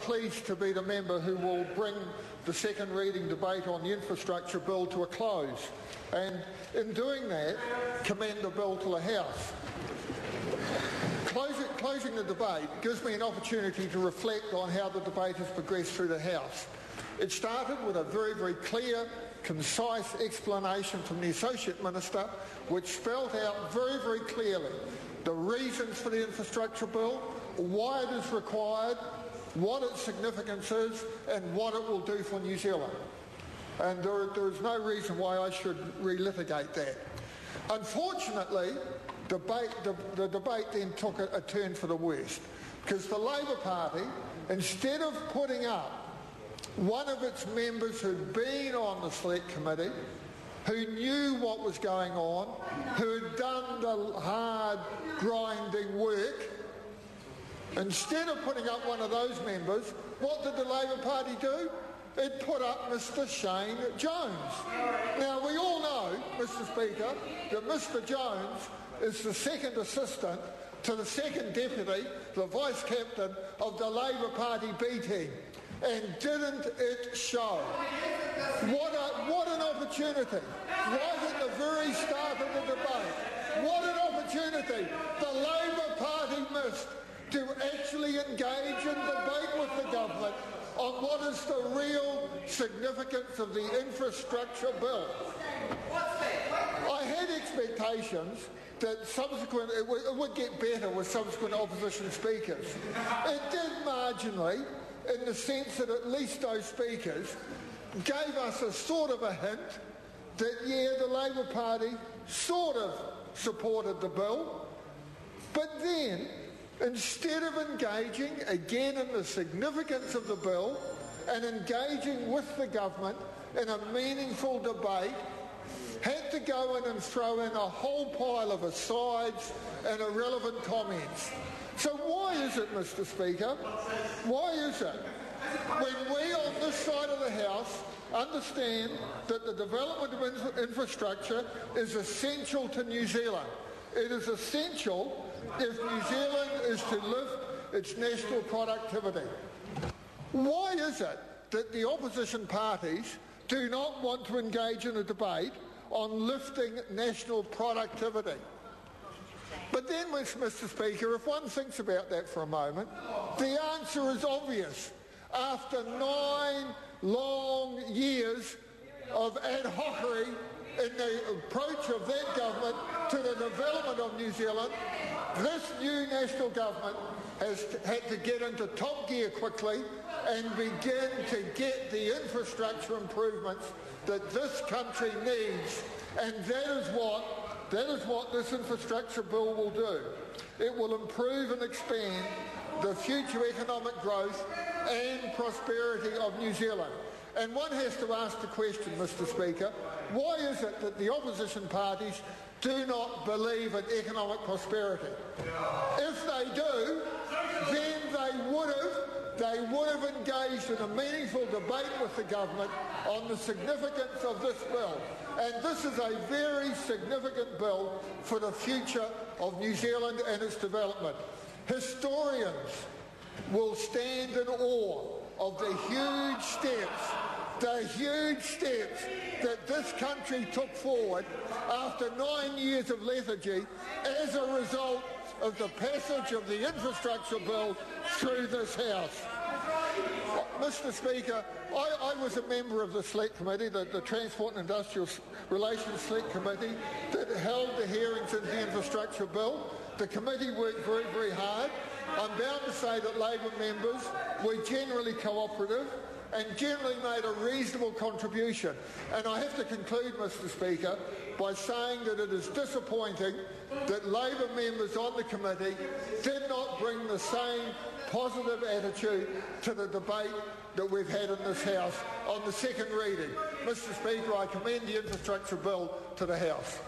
pleased to be the member who will bring the second reading debate on the infrastructure bill to a close, and in doing that, commend the bill to the House. Closing the debate gives me an opportunity to reflect on how the debate has progressed through the House. It started with a very, very clear, concise explanation from the Associate Minister, which spelled out very, very clearly the reasons for the infrastructure bill, why it is required, what its significance is, and what it will do for New Zealand. And there is no reason why I should relitigate that. Unfortunately, the debate then took a turn for the worst, because the Labour Party, instead of putting up one of its members who'd been on the Select Committee, who knew what was going on, who had done the hard, grinding work, instead of putting up one of those members, what did the Labour Party do? It put up Mr. Shane Jones. Now, we all know, Mr. Speaker, that Mr. Jones is the second assistant to the second deputy, the vice captain of the Labour Party B team. And didn't it show? What an opportunity. Right at the very start of the debate. What an opportunity the Labour Party missed to actually engage in debate with the government on what is the real significance of the infrastructure bill. I had expectations that it would get better with subsequent opposition speakers. It did marginally, in the sense that at least those speakers gave us a sort of a hint that, yeah, the Labour Party sort of supported the bill. But then, instead of engaging again in the significance of the bill and engaging with the government in a meaningful debate, had to go in and throw in a whole pile of asides and irrelevant comments. So why is it, Mr. Speaker, why is it when we on this side of the House understand that the development of infrastructure is essential to New Zealand? It is essential if New Zealand is to lift its national productivity. Why is it that the opposition parties do not want to engage in a debate on lifting national productivity? But then, Mr. Speaker, if one thinks about that for a moment, the answer is obvious. After 9 long years of ad hocery in the approach of that government to the development of New Zealand, this new national government has had to get into top gear quickly and begin to get the infrastructure improvements that this country needs. And that is what this infrastructure bill will do. It will improve and expand the future economic growth and prosperity of New Zealand. And one has to ask the question, Mr. Speaker, why is it that the opposition parties do not believe in economic prosperity? If they do, then they would have engaged in a meaningful debate with the government on the significance of this bill. And this is a very significant bill for the future of New Zealand and its development. Historians will stand in awe of the huge steps that this country took forward after 9 years of lethargy as a result of the passage of the infrastructure bill through this House. Mr. Speaker, I was a member of the Select Committee, the Transport and Industrial Relations Select Committee, that held the hearings in the infrastructure bill. The committee worked very, very hard. I'm bound to say that Labor members were generally cooperative and generally made a reasonable contribution. And I have to conclude, Mr. Speaker, by saying that it is disappointing that Labor members on the committee did not bring the same positive attitude to the debate that we've had in this House on the second reading. Mr. Speaker, I commend the infrastructure bill to the House.